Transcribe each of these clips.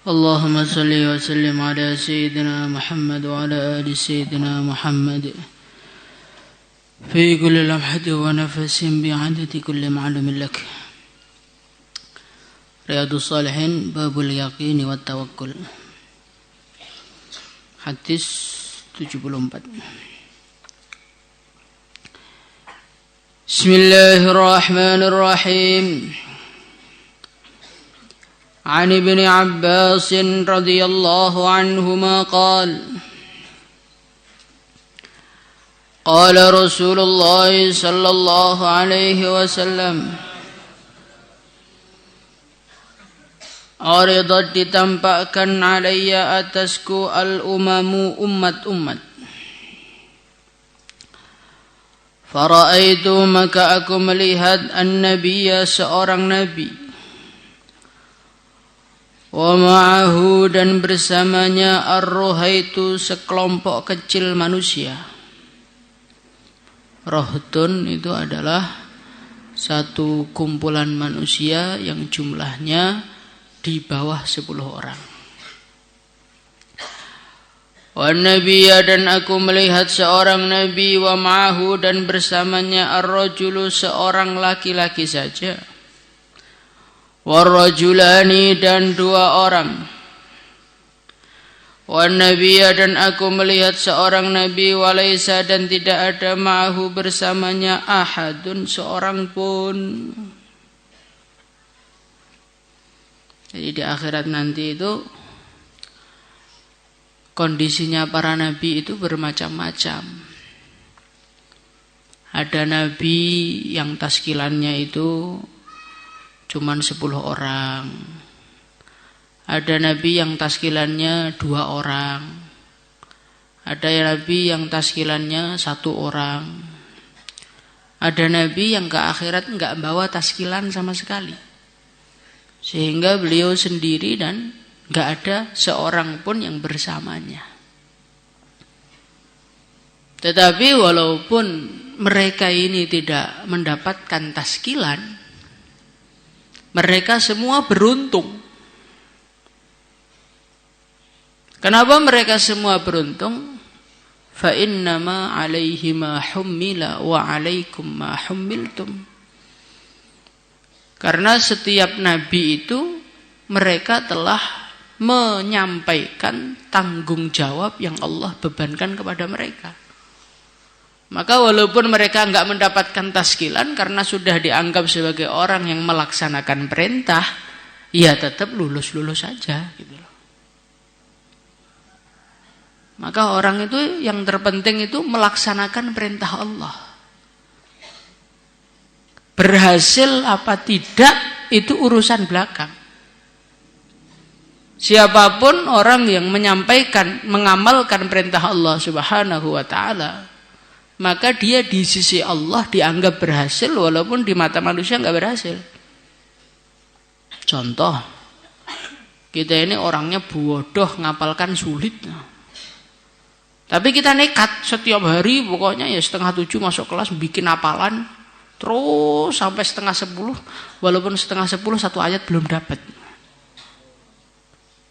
اللهم صل وسلم على سيدنا محمد وعلى آل سيدنا محمد في كل لمحة ونفس بعدد كل معلوم لك. رياض الصالحين باب اليقين والتوكل. Hadis 74. Bismillahirrahmanirrahim. عن ابن عباس رضي الله عنهما قال رسول الله صلى الله عليه وسلم Aridat ditampakkan alayya atasku al-umamu umat-umat. Fara'aitu maka aku melihat an-nabiyya seorang nabi. Wa ma'ahu dan bersamanya ar-ruhaitu sekelompok kecil manusia. Rohtun itu adalah satu kumpulan manusia yang jumlahnya di bawah 10 orang. Wa nabiyya dan aku melihat seorang nabi wa ma'ahu dan bersamanya ar-rajulu seorang laki-laki saja. Wa rajulani dan 2 orang. Wa nabiyya dan aku melihat seorang nabi wa laisa dan tidak ada ma'ahu bersamanya ahadun seorang pun. Jadi di akhirat nanti itu kondisinya para nabi itu bermacam-macam. Ada nabi yang taskilannya itu cuman 10 orang. Ada nabi yang taskilannya 2 orang. Ada nabi yang taskilannya 1 orang. Ada nabi yang ke akhirat enggak bawa taskilan sama sekali. Sehingga beliau sendiri dan enggak ada seorang pun yang bersamanya. Tetapi walaupun mereka ini tidak mendapatkan taskilan, mereka semua beruntung. Kenapa mereka semua beruntung? Fa innama 'alaihi ma hummila wa 'alaikum ma hummiltum. Karena setiap nabi itu mereka telah menyampaikan tanggung jawab yang Allah bebankan kepada mereka. Maka walaupun mereka enggak mendapatkan taskilan karena sudah dianggap sebagai orang yang melaksanakan perintah, ya tetap lulus-lulus saja gitu loh. Maka orang itu yang terpenting itu melaksanakan perintah Allah. Berhasil apa tidak itu urusan belakang. Siapapun orang yang menyampaikan, mengamalkan perintah Allah Subhanahu wa taala, maka dia di sisi Allah dianggap berhasil walaupun di mata manusia enggak berhasil. Contoh, kita ini orangnya bodoh, ngapalkan sulit. Tapi kita nekat setiap hari pokoknya ya 6:30 masuk kelas bikin hafalan. Terus sampai 9:30, walaupun 9:30 1 ayat belum dapat.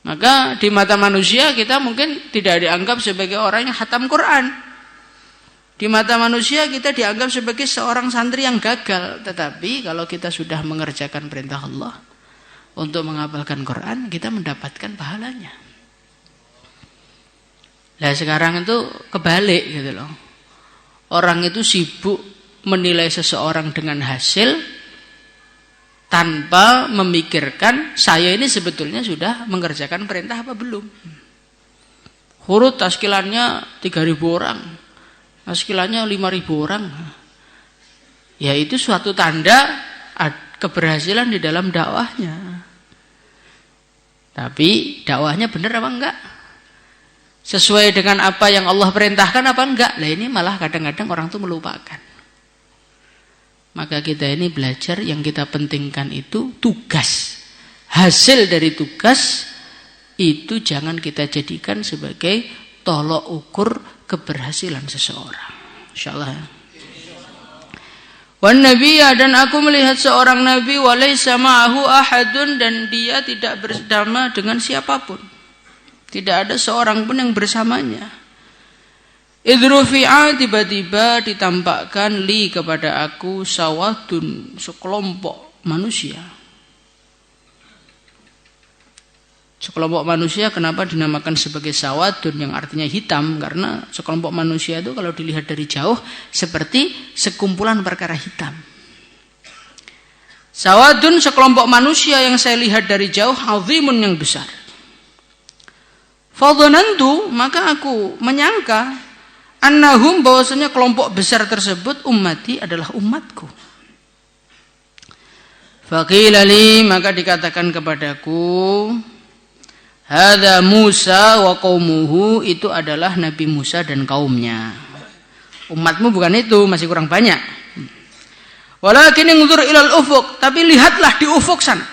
Maka di mata manusia kita mungkin tidak dianggap sebagai orang yang khatam Quran. Di mata manusia kita dianggap sebagai seorang santri yang gagal. Tetapi kalau kita sudah mengerjakan perintah Allah untuk menghafalkan Quran, kita mendapatkan pahalanya. Nah sekarang itu kebalik gitu loh. Orang itu sibuk menilai seseorang dengan hasil tanpa memikirkan saya ini sebetulnya sudah mengerjakan perintah apa belum. Hurut taskilannya 3.000 orang, taskilannya 5.000 orang. Ya itu suatu tanda keberhasilan di dalam dakwahnya. Tapi dakwahnya benar apa enggak? Sesuai dengan apa yang Allah perintahkan apa enggak? Lah ini malah kadang-kadang orang tuh melupakan. Maka kita ini belajar yang kita pentingkan itu tugas. Hasil dari tugas itu jangan kita jadikan sebagai tolok ukur keberhasilan seseorang. Insyaallah. Wan nabiyya, dan aku melihat seorang nabi walaysa ma'ahu ahadun, dan dia tidak bersama dengan siapapun. Tidak ada seorang pun yang bersamanya. Idrufi'a, tiba-tiba ditampakkan li kepada aku sawadun, sekelompok manusia. Sekelompok manusia kenapa dinamakan sebagai sawadun yang artinya hitam? Karena sekelompok manusia itu kalau dilihat dari jauh seperti sekumpulan perkara hitam. Sawadun, sekelompok manusia yang saya lihat dari jauh, azimun, yang besar. Fadhanantu, maka aku menyangka, annahum, bahwasanya kelompok besar tersebut, ummati, adalah umatku. Faqila li, maka dikatakan kepadaku, hadza Musa wa qaumuhu, itu adalah Nabi Musa dan kaumnya. Umatmu bukan itu, masih kurang banyak. Walakin ingzur ilal ufuq, tapi lihatlah di ufuk sana.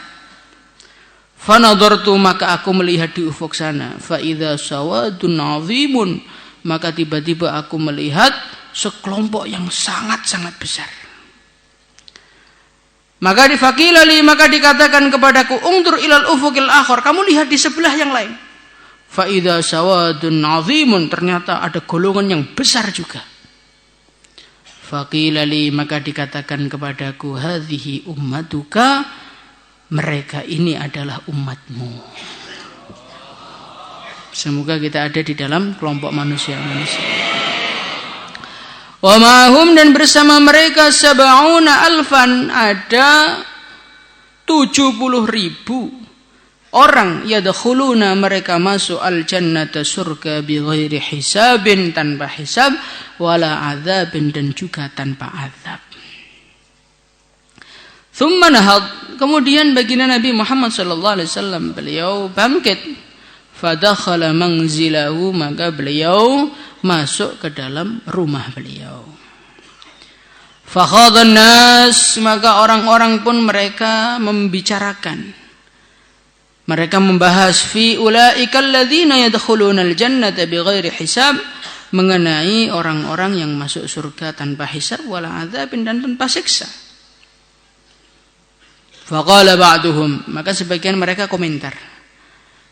Fanadartu, maka aku melihat di ufuk sana. Fa idza sawadun azimun, maka tiba-tiba aku melihat sekelompok yang sangat-sangat besar. Maka difakilali, maka dikatakan kepadaku, ungdur ilal ufuqil akhar, kamu lihat di sebelah yang lain. Fa idza sawadun azimun, ternyata ada golongan yang besar juga. Fakilali, maka dikatakan kepadaku, hadhihi ummatuka, mereka ini adalah umatmu. Semoga kita ada di dalam kelompok manusia-manusia. Wa ma'hum, dan bersama mereka sab'una alfan, ada 70.000 orang, yadkhuluna, mereka masuk al-jannata, surga, bighairi hisabin, tanpa hisab, wala adzabin, dan juga tanpa azab. Thumma nahad, kemudian baginda Nabi Muhammad sallallahu alaihi wasallam, beliau bangkit, fadakhala manzilahu, maka beliau masuk ke dalam rumah beliau. Fakhadhan nas, maka orang-orang pun mereka membicarakan, mereka membahas, fi ulaika alladzina yadkhuluna aljannata bighairi hisab, mengenai orang-orang yang masuk surga tanpa hisab, wala adzabin, dan tanpa siksa. Faqala ba'duhum, maka sebagian mereka komentar,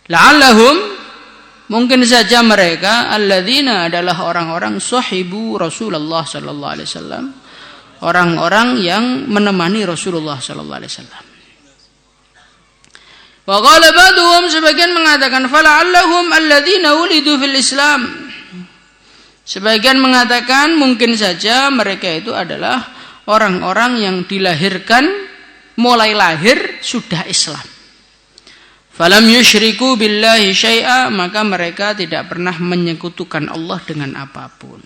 la'allahum, mungkin saja mereka, alladzina, adalah orang-orang sahibu Rasulullah sallallahu alaihi wasallam, orang-orang yang menemani Rasulullah sallallahu alaihi wasallam. Wa qala ba'duhum, sebagian mengatakan, fala'allahum alladzina ulidu fil Islam, sebagian mengatakan mungkin saja mereka itu adalah orang-orang yang dilahirkan, mulai lahir sudah Islam. Falam yusyriku billahi syai'a, maka mereka tidak pernah menyekutukan Allah dengan apapun.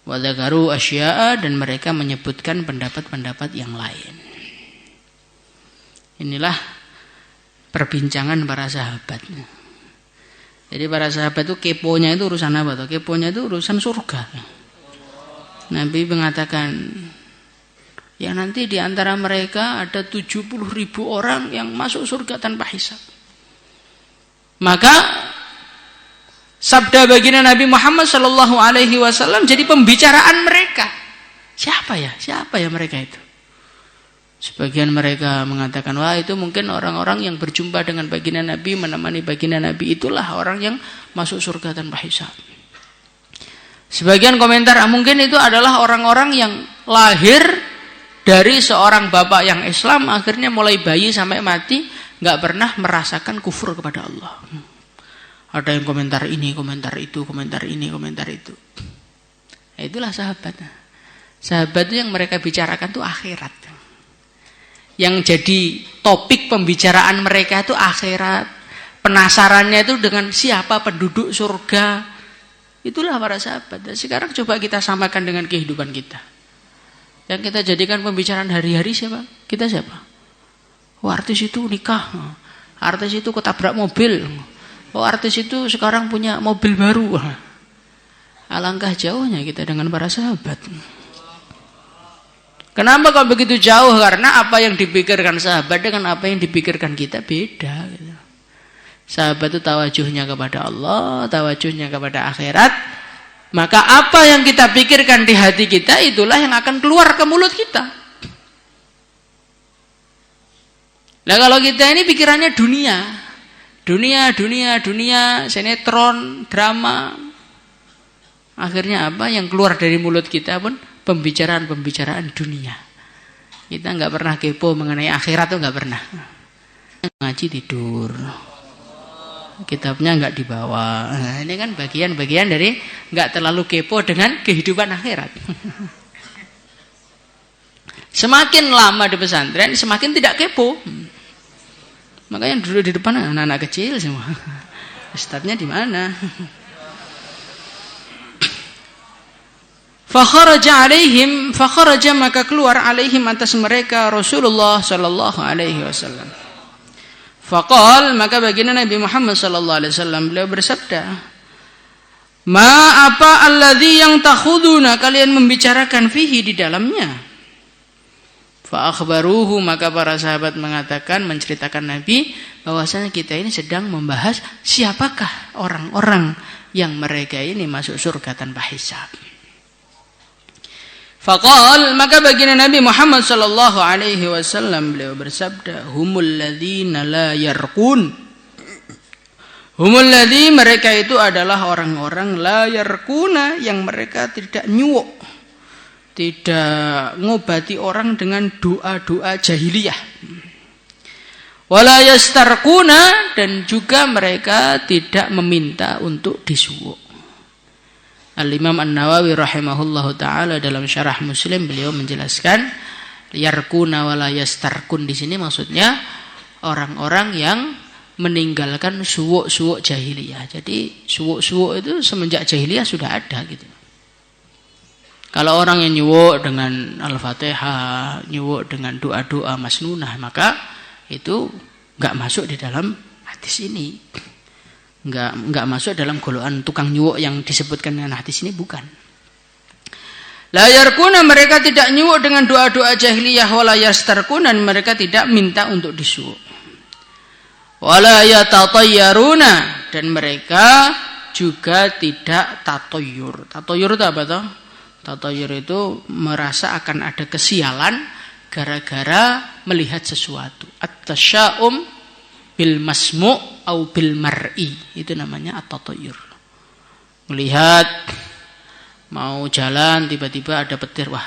Wa dzakaru asya'a, dan mereka menyebutkan pendapat-pendapat yang lain. Inilah perbincangan para sahabat. Jadi para sahabat itu keponya itu urusan apa tuh? Keponya itu urusan surga. Nabi mengatakan, ya nanti di antara mereka ada 70.000 orang yang masuk surga tanpa hisab. Maka sabda baginda Nabi Muhammad sallallahu alaihi wasallam jadi pembicaraan mereka. Siapa ya mereka itu? Sebagian mereka mengatakan, wah itu mungkin orang-orang yang berjumpa dengan baginda Nabi, menemani baginda Nabi, itulah orang yang masuk surga tanpa hisab. Sebagian komentar, mungkin itu adalah orang-orang yang lahir dari seorang bapak yang Islam, akhirnya mulai bayi sampai mati nggak pernah merasakan kufur kepada Allah. Ada yang komentar ini, komentar itu, komentar ini, komentar itu. Nah, itulah sahabat. Sahabat itu yang mereka bicarakan itu akhirat. Yang jadi topik pembicaraan mereka itu akhirat. Penasarannya itu dengan siapa penduduk surga. Itulah para sahabat. Dan sekarang coba kita samakan dengan kehidupan kita. Yang kita jadikan pembicaraan hari-hari siapa? Kita siapa? Oh, artis itu nikah. Artis itu ketabrak mobil. Oh, artis itu sekarang punya mobil baru. Alangkah jauhnya kita dengan para sahabat. Kenapa kok begitu jauh? Karena apa yang dipikirkan sahabat dengan apa yang dipikirkan kita beda. Sahabat itu tawajuhnya kepada Allah, tawajuhnya kepada akhirat. Maka apa yang kita pikirkan di hati kita, itulah yang akan keluar ke mulut kita. Nah kalau kita ini pikirannya dunia, sinetron, drama, akhirnya apa yang keluar dari mulut kita pun pembicaraan dunia. Kita nggak pernah kepo mengenai akhirat, tuh nggak pernah. Ngaji tidur, kitabnya nggak dibawa. Nah, ini kan bagian-bagian dari nggak terlalu kepo dengan kehidupan akhirat. Semakin lama di pesantren, semakin tidak kepo. Makanya dulu di depan anak-anak kecil semua. Ustadznya di mana? Fakharaja maka keluar alaihim atas mereka Rasulullah sallallahu alaihi wasallam. Faqal, maka baginda Nabi Muhammad sallallahu alaihi wasallam beliau bersabda, "Ma apa alladzi yang takhuduna, kalian membicarakan fihi di dalamnya?" Fa akhbaruhu, maka para sahabat mengatakan, menceritakan Nabi bahwasanya kita ini sedang membahas siapakah orang-orang yang mereka ini masuk surga tanpa hisab. Faqal, maka baginda Nabi Muhammad sallallahu alaihi wasallam beliau bersabda, humul ladzina la yarqun. Humul ladzi, mereka itu adalah orang-orang la yarquna, yang mereka tidak nyuwuk, tidak ngobati orang dengan doa-doa jahiliyah. Wala yastarquna, dan juga mereka tidak meminta untuk disuwuk. Al-Imam An-Nawawi rahimahullahu ta'ala dalam syarah Muslim beliau menjelaskan yarkuna wala yastarkun, di sini maksudnya orang-orang yang meninggalkan suwuk-suwuk jahiliyah. Jadi suwuk-suwuk itu semenjak jahiliyah sudah ada gitu. Kalau orang yang nyuwuk dengan Al-Fatihah, nyuwuk dengan doa-doa masnunah, maka itu enggak masuk di dalam hadis ini. Enggak masuk dalam golongan tukang nyuwuk yang disebutkan dengan hadis ini, bukan. La yarkuna, mereka tidak nyuwuk dengan doa-doa jahiliyah, wala yastarkuna, mereka tidak minta untuk disuwuk. Wala yatatayyaruna, dan mereka juga tidak tatoyur. Tatoyur itu apa toh? Tatoyur itu merasa akan ada kesialan gara-gara melihat sesuatu. At-tasya'um bil masmu' au bil mar'i, itu namanya at-tatayyur. Melihat mau jalan tiba-tiba ada petir, wah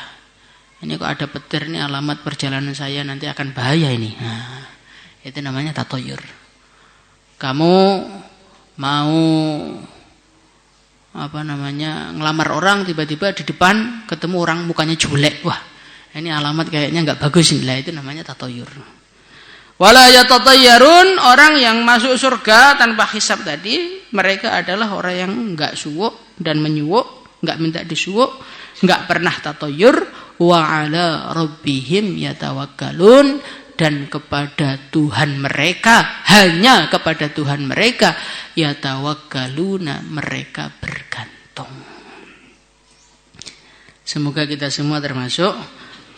ini kok ada petir, ini alamat perjalanan saya nanti akan bahaya ini. Nah, itu namanya tatayyur. Kamu mau ngelamar orang, tiba-tiba di depan ketemu orang mukanya jelek, wah ini alamat kayaknya nggak bagus ini, lah itu namanya tatayyur. Wala yatatayyarun, orang yang masuk surga tanpa hisab tadi, mereka adalah orang yang enggak suwuk dan menyuwuk, enggak minta disuwuk, enggak pernah tatayyur, wa ala rabbihim yatawakkalun, dan kepada Tuhan mereka, hanya kepada Tuhan mereka, yatawakkaluna, mereka bergantung. Semoga kita semua termasuk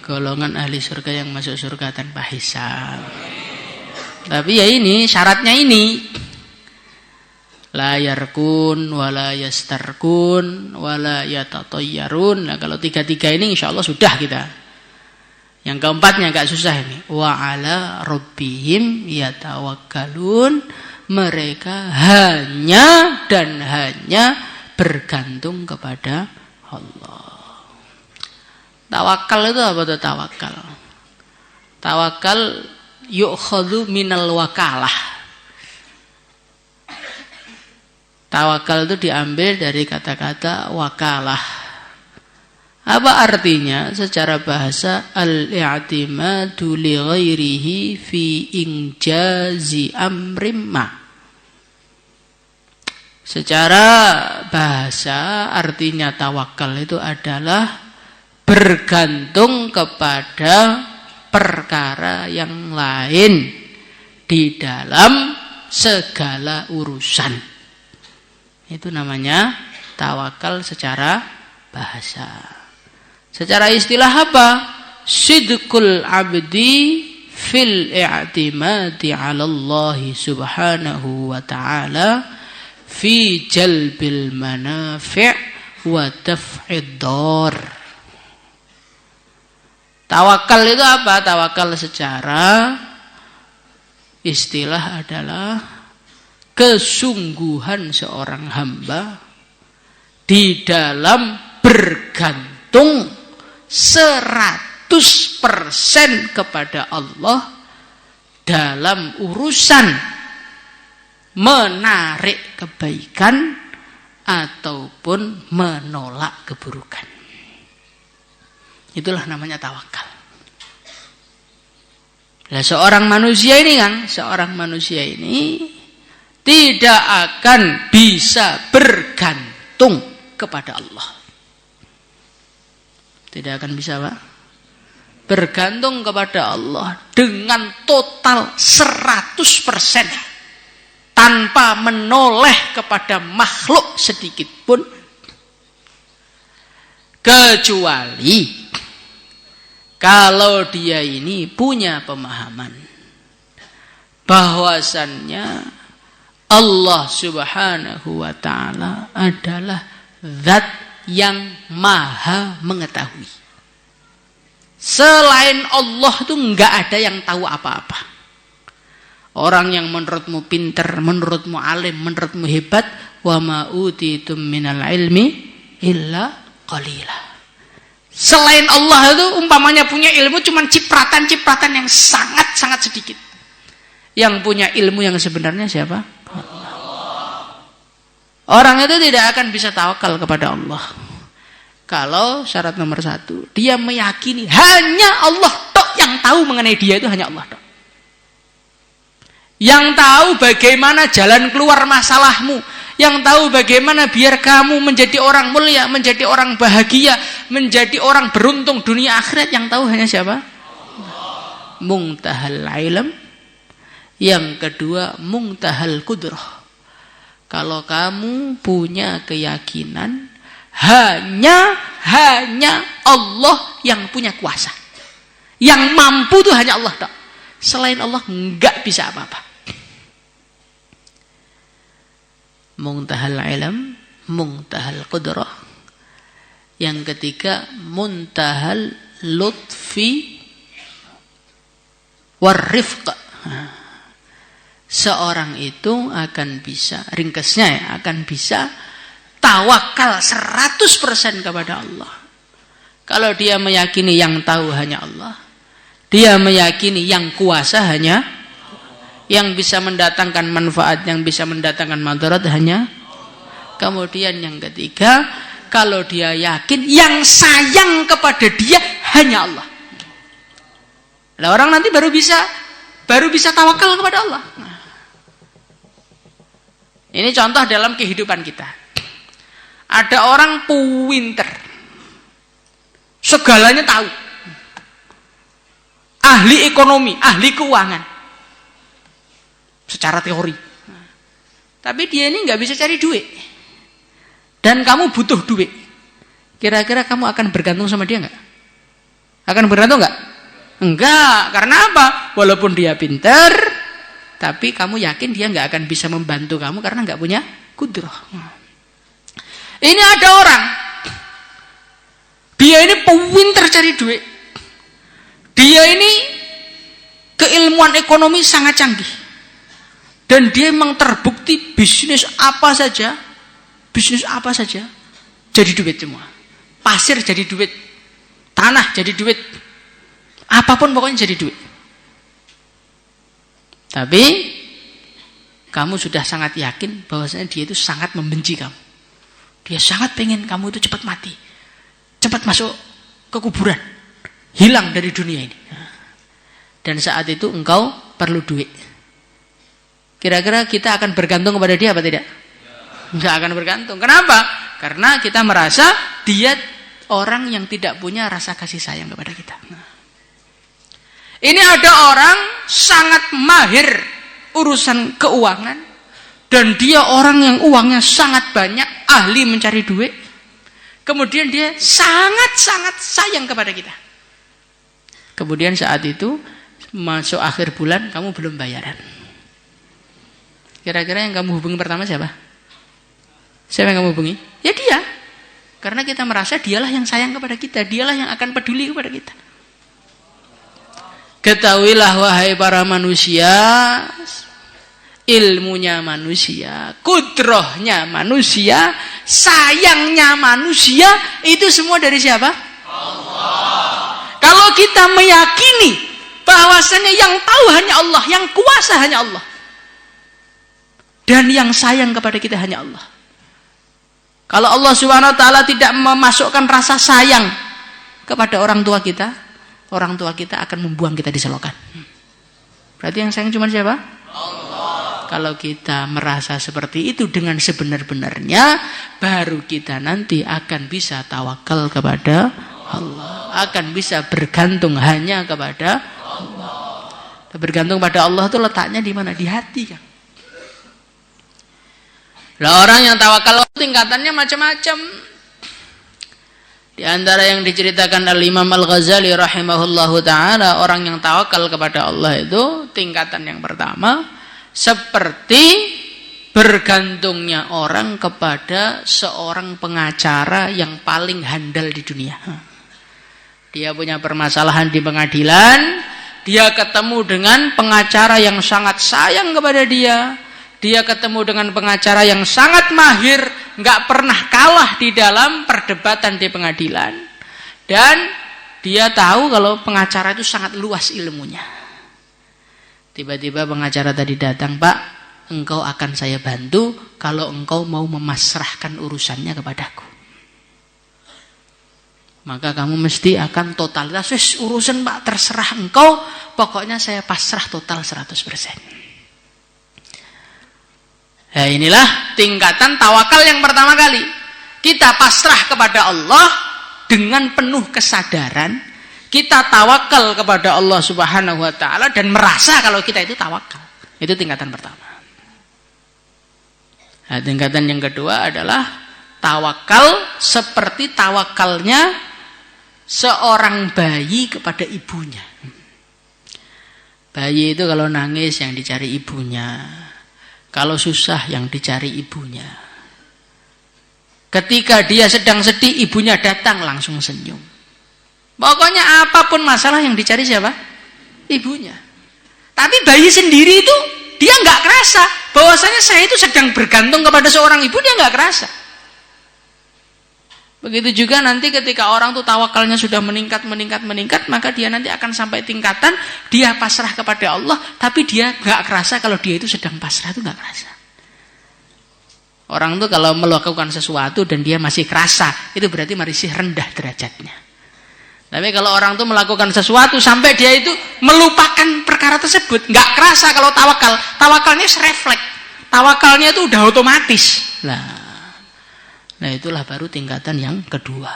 golongan ahli surga yang masuk surga tanpa hisab. Tapi ya ini syaratnya ini, la yarkun wala yastarkun wala yatatayyarun. Nah, kalau tiga-tiga ini insya Allah sudah kita. Yang keempatnya agak susah ini, wa ala rabbihim yatawakkalun, mereka hanya dan hanya bergantung kepada Allah. Tawakal itu apa tuh tawakal? Tawakal yu'khadhu minal wakalah. Tawakal itu diambil dari kata-kata wakalah. Apa artinya? Secara bahasa, al-i'timadu li ghairihi fi injazi amrim ma. Secara bahasa artinya tawakal itu adalah bergantung kepada perkara yang lain di dalam segala urusan. Itu namanya tawakal secara bahasa. Secara istilah apa? Sidqul abdi fil i'timadi 'ala Allah subhanahu wa ta'ala fi jalbil manafi' wa daf'id dar. Tawakal itu apa? Tawakal secara istilah adalah kesungguhan seorang hamba di dalam bergantung 100% kepada Allah dalam urusan menarik kebaikan ataupun menolak keburukan. Itulah namanya tawakal. Nah, seorang manusia ini tidak akan bisa bergantung kepada Allah. Tidak akan bisa, Pak? Bergantung kepada Allah dengan total 100% tanpa menoleh kepada makhluk sedikit pun, kecuali kalau dia ini punya pemahaman bahwasannya Allah Subhanahu wa ta'ala adalah zat yang maha mengetahui. Selain Allah itu enggak ada yang tahu apa-apa. Orang yang menurutmu pintar, menurutmu alim, menurutmu hebat, wa ma utitum minal ilmi illa qalila. Selain Allah itu umpamanya punya ilmu cuma cipratan-cipratan yang sangat-sangat sedikit. Yang punya ilmu yang sebenarnya siapa? Allah. Orang itu tidak akan bisa tawakal kepada Allah kalau syarat nomor 1 dia meyakini hanya Allah tok yang tahu mengenai dia, itu hanya Allah tok yang tahu bagaimana jalan keluar masalahmu, yang tahu bagaimana biar kamu menjadi orang mulia, menjadi orang bahagia, menjadi orang beruntung dunia akhirat. Yang tahu hanya siapa? Allah. Muntahal ilm. Yang kedua muntahal qudrah. Kalau kamu punya keyakinan hanya Allah yang punya kuasa, yang mampu itu hanya Allah tak. Selain Allah enggak bisa apa-apa. Muntahal ilm, muntahal qudrah. Yang ketiga muntahal lutfi warifq. Seorang itu akan bisa, ringkasnya ya, akan bisa tawakal 100% kepada Allah. Kalau dia meyakini yang tahu hanya Allah, dia meyakini yang kuasa hanya, yang bisa mendatangkan manfaat, yang bisa mendatangkan madarat hanya. Kemudian yang ketiga, kalau dia yakin yang sayang kepada dia hanya Allah. Nah, orang nanti baru bisa tawakal kepada Allah. Nah, ini contoh dalam kehidupan kita. Ada orang pinter, segalanya tahu, ahli ekonomi, ahli keuangan secara teori, tapi dia ini nggak bisa cari duit, dan kamu butuh duit. Kira-kira kamu akan bergantung sama dia nggak? Akan bergantung nggak? Enggak. Karena apa? Walaupun dia pintar, tapi kamu yakin dia nggak akan bisa membantu kamu karena nggak punya kudrah. Ini ada orang, dia ini pintar cari duit, dia ini keilmuan ekonomi sangat canggih. Dan dia memang terbukti bisnis apa saja jadi duit semua. Pasir jadi duit, tanah jadi duit, apapun pokoknya jadi duit. Tapi kamu sudah sangat yakin bahwasanya dia itu sangat membenci kamu. Dia sangat pengen kamu itu cepat mati, cepat masuk ke kuburan, hilang dari dunia ini. Dan saat itu engkau perlu duit. Kira-kira kita akan bergantung kepada dia apa tidak? Tidak akan bergantung. Kenapa? Karena kita merasa dia orang yang tidak punya rasa kasih sayang kepada kita. Ini ada orang sangat mahir urusan keuangan, dan dia orang yang uangnya sangat banyak, ahli mencari duit. Kemudian dia sangat-sangat sayang kepada kita. Kemudian saat itu masuk akhir bulan, kamu belum bayaran. Kira-kira yang kamu hubungi pertama siapa? Siapa yang kamu hubungi? Ya dia. Karena kita merasa dialah yang sayang kepada kita, dialah yang akan peduli kepada kita. Ketahuilah wahai para manusia, ilmunya manusia, kudrohnya manusia, sayangnya manusia, itu semua dari siapa? Allah. Kalau kita meyakini bahwasanya yang tahu hanya Allah, yang kuasa hanya Allah, dan yang sayang kepada kita hanya Allah. Kalau Allah Subhanahu wa taala tidak memasukkan rasa sayang kepada orang tua kita akan membuang kita di selokan. Berarti yang sayang cuma siapa? Allah. Kalau kita merasa seperti itu dengan sebenar-benarnya, baru kita nanti akan bisa tawakal kepada Allah, akan bisa bergantung hanya kepada Allah. Bergantung pada Allah itu letaknya di mana? Di hati kan. Lah orang yang tawakal tingkatannya macam-macam. Di antara yang diceritakan Al-Imam Al-Ghazali rahimahullahu taala, orang yang tawakal kepada Allah itu tingkatan yang pertama seperti bergantungnya orang kepada seorang pengacara yang paling handal di dunia. Dia punya permasalahan di pengadilan, dia ketemu dengan pengacara yang sangat sayang kepada dia. Dia ketemu dengan pengacara yang sangat mahir, nggak pernah kalah di dalam perdebatan di pengadilan. Dan dia tahu kalau pengacara itu sangat luas ilmunya. Tiba-tiba pengacara tadi datang, "Pak, engkau akan saya bantu kalau engkau mau memasrahkan urusannya kepadaku. Maka kamu mesti akan totalitas, urusan Pak terserah engkau, pokoknya saya pasrah total 100%. Nah inilah tingkatan tawakal yang pertama kali. Kita pasrah kepada Allah dengan penuh kesadaran. Kita tawakal kepada Allah Subhanahu wa taala dan merasa kalau kita itu tawakal. Itu tingkatan pertama. Nah, tingkatan yang kedua adalah tawakal seperti tawakalnya seorang bayi kepada ibunya. Bayi itu kalau nangis yang dicari ibunya. Kalau susah yang dicari ibunya. Ketika dia sedang sedih, ibunya datang langsung senyum. Pokoknya apapun masalah yang dicari siapa? Ibunya. Tapi bayi sendiri itu dia nggak kerasa bahwasanya saya itu sedang bergantung kepada seorang ibu, dia nggak kerasa. Begitu juga nanti ketika orang tuh tawakalnya sudah meningkat, maka dia nanti akan sampai tingkatan dia pasrah kepada Allah, tapi dia nggak kerasa kalau dia itu sedang pasrah, itu nggak kerasa. Orang tuh kalau melakukan sesuatu dan dia masih kerasa, itu berarti masih rendah derajatnya. Tapi kalau orang tuh melakukan sesuatu sampai dia itu melupakan perkara tersebut, nggak kerasa kalau tawakal, tawakalnya refleks, tawakalnya itu udah otomatis. Nah itulah baru tingkatan yang kedua.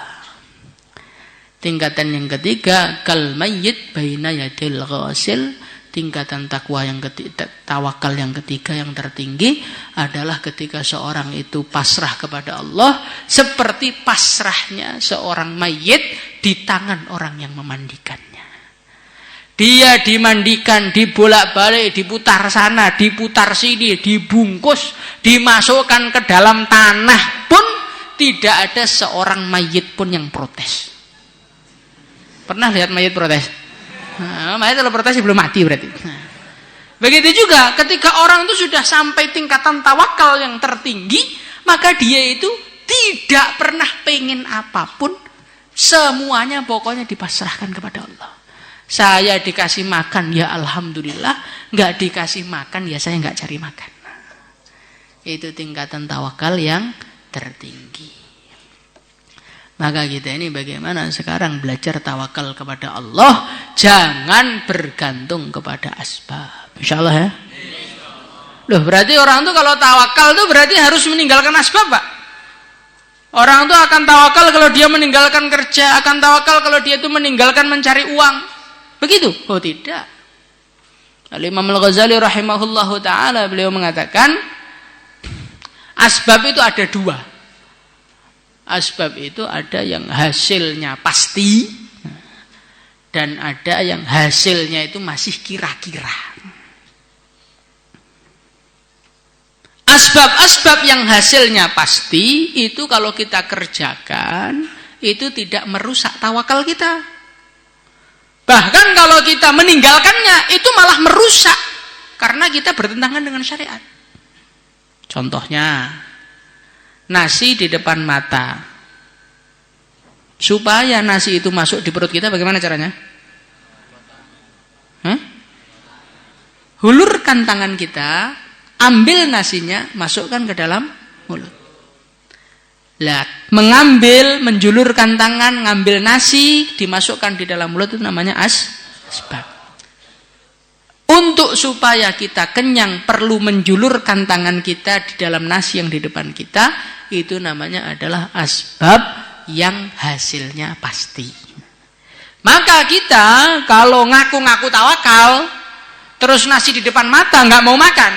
Tingkatan yang ketiga, kal mayyit baina yadil ghasil. Tingkatan takwa yang ketiga, tawakal yang ketiga yang tertinggi adalah ketika seorang itu pasrah kepada Allah seperti pasrahnya seorang mayit di tangan orang yang memandikannya. Dia dimandikan, dibolak-balik, diputar sana, diputar sini, dibungkus, dimasukkan ke dalam tanah pun tidak ada seorang mayit pun yang protes. Pernah lihat mayit protes? Nah, mayit kalau protes belum mati berarti. Nah, begitu juga ketika orang itu sudah sampai tingkatan tawakal yang tertinggi, maka dia itu tidak pernah pengen apapun, semuanya pokoknya dipasrahkan kepada Allah. Saya dikasih makan ya alhamdulillah, nggak dikasih makan ya saya nggak cari makan. Itu tingkatan tawakal yang tertinggi. Maka kita ini bagaimana sekarang belajar tawakal kepada Allah, jangan bergantung kepada asbab. Insyaallah ya. Loh, berarti orang tuh kalau tawakal tuh berarti harus meninggalkan asbab, Pak. Orang tuh akan tawakal kalau dia meninggalkan kerja, akan tawakal kalau dia itu meninggalkan mencari uang. Begitu? Oh tidak. Al-Imam Al-Ghazali rahimahullahu taala beliau mengatakan asbab itu ada dua. Asbab itu ada yang hasilnya pasti dan ada yang hasilnya itu masih kira-kira. asbab-asbab yang hasilnya pasti itu kalau kita kerjakan itu tidak merusak tawakal kita. Bahkan kalau kita meninggalkannya itu malah merusak karena kita bertentangan dengan syariat. Contohnya nasi di depan mata. Supaya nasi itu masuk di perut kita bagaimana caranya? Hulurkan tangan kita, ambil nasinya, masukkan ke dalam mulut. Lah, mengambil, menjulurkan tangan, ngambil nasi, dimasukkan di dalam mulut itu namanya asbab. Untuk supaya kita kenyang perlu menjulurkan tangan kita di dalam nasi yang di depan kita, itu namanya adalah asbab yang hasilnya pasti. Maka kita kalau ngaku-ngaku tawakal, terus nasi di depan mata nggak mau makan,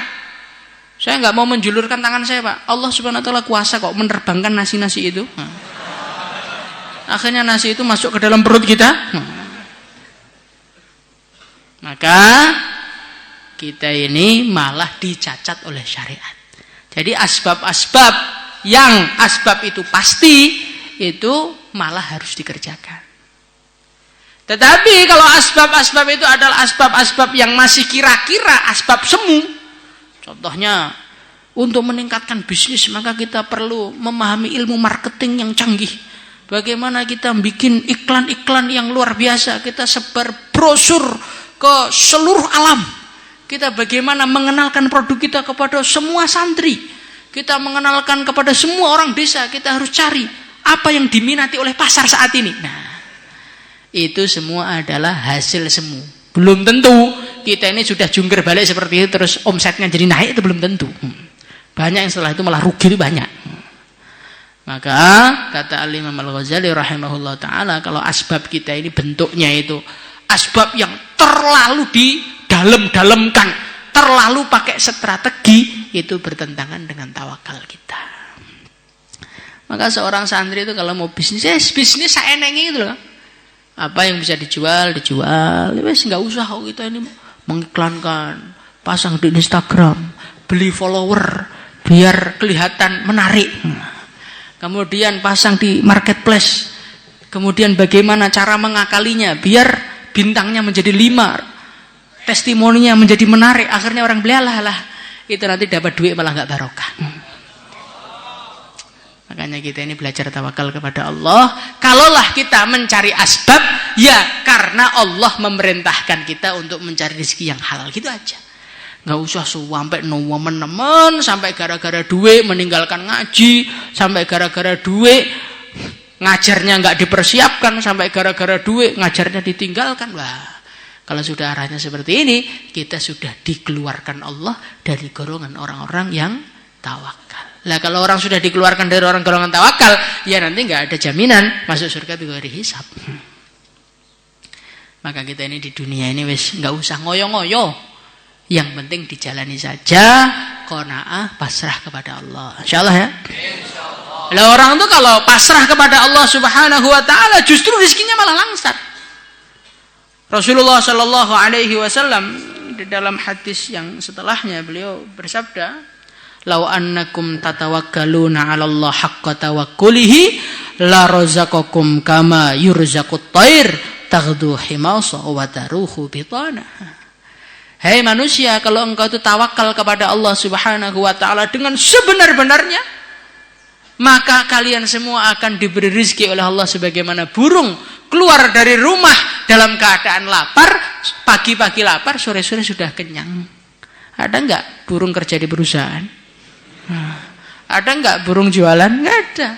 saya nggak mau menjulurkan tangan saya, Pak. Allah Subhanahu Wa Taala kuasa kok menerbangkan nasi-nasi itu. Akhirnya nasi itu masuk ke dalam perut kita. Maka kita ini malah dicacat oleh syariat. Jadi asbab-asbab yang asbab itu pasti itu malah harus dikerjakan. Tetapi kalau asbab-asbab itu adalah asbab-asbab yang masih kira-kira asbab semu, contohnya untuk meningkatkan bisnis maka kita perlu memahami ilmu marketing yang canggih. Bagaimana kita bikin iklan-iklan yang luar biasa, kita sebar brosur ke seluruh alam. Kita bagaimana mengenalkan produk kita kepada semua santri, kita mengenalkan kepada semua orang desa. Kita harus cari apa yang diminati oleh pasar saat ini. Nah, itu semua adalah hasil semu. Belum tentu kita ini sudah jungkir balik seperti itu terus omsetnya jadi naik, itu belum tentu. Banyak yang setelah itu malah rugi, itu banyak. Maka kata Al-Imam Al-Ghazali rahimahullah ta'ala, kalau asbab kita ini bentuknya itu asbab yang terlalu didalam-dalamkan, terlalu pakai strategi, itu bertentangan dengan tawakal kita. Maka seorang santri itu kalau mau bisnis saya enengnya gitu loh. Apa yang bisa dijual. Wes nggak usah kita ini mengiklankan, pasang di Instagram, beli follower biar kelihatan menarik. Kemudian pasang di marketplace. Kemudian bagaimana cara mengakalinya biar bintangnya menjadi 5, testimoninya menjadi menarik. Akhirnya orang beli, lah itu nanti dapat duit malah nggak barokah. Makanya kita ini belajar tawakal kepada Allah. Kalaulah kita mencari asbab, ya karena Allah memerintahkan kita untuk mencari rezeki yang halal, gitu aja. Nggak usah sampai nemen-nemen, sampai gara-gara duit meninggalkan ngaji, sampai gara-gara duit ngajarnya nggak dipersiapkan, sampai gara-gara duit ngajarnya ditinggalkan. Wah, kalau sudah arahnya seperti ini, kita sudah dikeluarkan Allah dari golongan orang-orang yang tawakal. Lah kalau orang sudah dikeluarkan dari orang golongan tawakal, ya nanti nggak ada jaminan masuk surga bighairi hisab. Maka kita ini di dunia ini wis nggak usah ngoyo-ngoyo, yang penting dijalani saja, qanaah, pasrah kepada Allah. Insyaallah ya. Insyaallah. Lah orang tuh kalau pasrah kepada Allah Subhanahu Wa Taala, justru rezekinya malah langsat. Rasulullah Shallallahu Alaihi Wasallam di dalam hadis yang setelahnya beliau bersabda, "Lau annakum tatawakkaluna 'ala Allah haqqa tawakkulihi la razaqakum kama yurzaqut thair taghdu himasa wa taruhu bitana." Hai manusia, kalau engkau itu tawakal kepada Allah Subhanahu wa taala dengan sebenar-benarnya, maka kalian semua akan diberi rezeki oleh Allah sebagaimana burung keluar dari rumah dalam keadaan lapar, pagi-pagi lapar, sore-sore sudah kenyang. Ada enggak burung kerja di perusahaan? Ada enggak burung jualan? Enggak ada.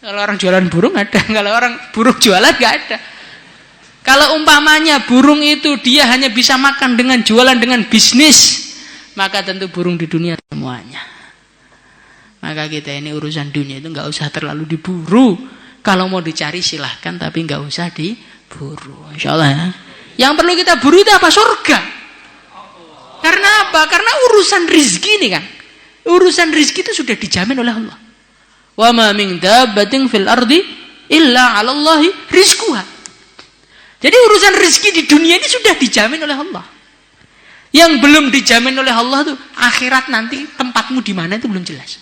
Kalau orang jualan burung ada, kalau orang burung jualan enggak ada. Kalau umpamanya burung itu dia hanya bisa makan dengan jualan, dengan bisnis, maka tentu burung di dunia semuanya. Maka kita ini urusan dunia itu enggak usah terlalu diburu. Kalau mau dicari silahkan, tapi enggak usah diburu. Insyaallah ya. Yang perlu kita buru itu apa? Surga. Karena apa? Karena urusan rizki ini kan, urusan rizki itu sudah dijamin oleh Allah. Wa ma min dabbatin fil ardi illa 'ala Allahi rizquha. Jadi urusan rizki di dunia ini sudah dijamin oleh Allah. Yang belum dijamin oleh Allah tuh akhirat nanti tempatmu di mana itu belum jelas.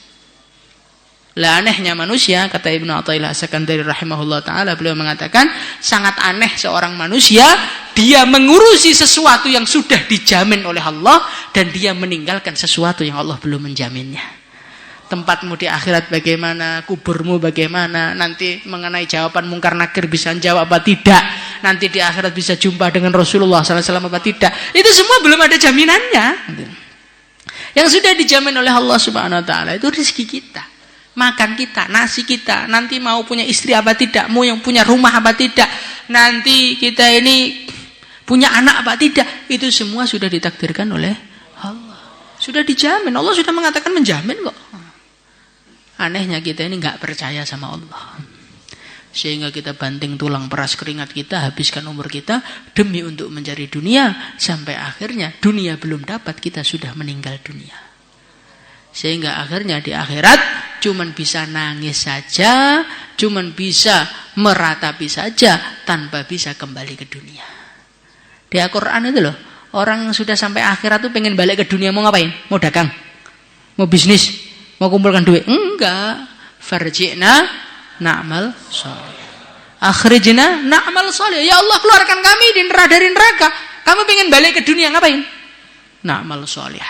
Lah anehnya manusia, kata Ibnu Athaillah As-Sakandari rahimahullah taala, beliau mengatakan sangat aneh seorang manusia, dia mengurusi sesuatu yang sudah dijamin oleh Allah dan dia meninggalkan sesuatu yang Allah belum menjaminnya. Tempatmu di akhirat bagaimana, kuburmu bagaimana, nanti mengenai jawaban mungkar nakir bisa jawab apa tidak, nanti di akhirat bisa jumpa dengan Rasulullah SAW apa tidak, itu semua belum ada jaminannya. Yang sudah dijamin oleh Allah Subhanahu Wa Taala itu rezeki kita, makan kita, nasi kita, nanti mau punya istri apa tidak, mau yang punya rumah apa tidak, nanti kita ini punya anak apa tidak, itu semua sudah ditakdirkan oleh Allah, sudah dijamin. Allah sudah mengatakan menjamin kok. Anehnya kita ini nggak percaya sama Allah, sehingga kita banting tulang peras keringat kita, habiskan umur kita demi untuk mencari dunia, sampai akhirnya dunia belum dapat, kita sudah meninggal dunia. Sehingga akhirnya di akhirat cuman bisa nangis saja, cuman bisa meratapi saja, tanpa bisa kembali ke dunia. Di Al-Quran itu loh, orang yang sudah sampai akhirat tuh pengen balik ke dunia, mau ngapain? Mau dagang? Mau bisnis? Mau kumpulkan duit? Enggak. Farji'na na'mal sholih. Akhrijna na'mal sholih. Ya Allah, keluarkan kami dari neraka. Kamu pengen balik ke dunia, ngapain? Na'mal sholih.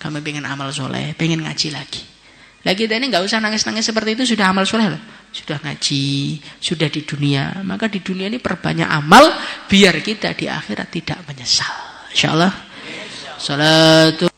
Kami pengen amal soleh, pengen ngaji lagi. Lagi kita ini nggak usah nangis-nangis seperti itu, sudah amal soleh loh. Sudah ngaji, sudah di dunia. Maka di dunia ini perbanyak amal, biar kita di akhirat tidak menyesal. Insyaallah. Salatu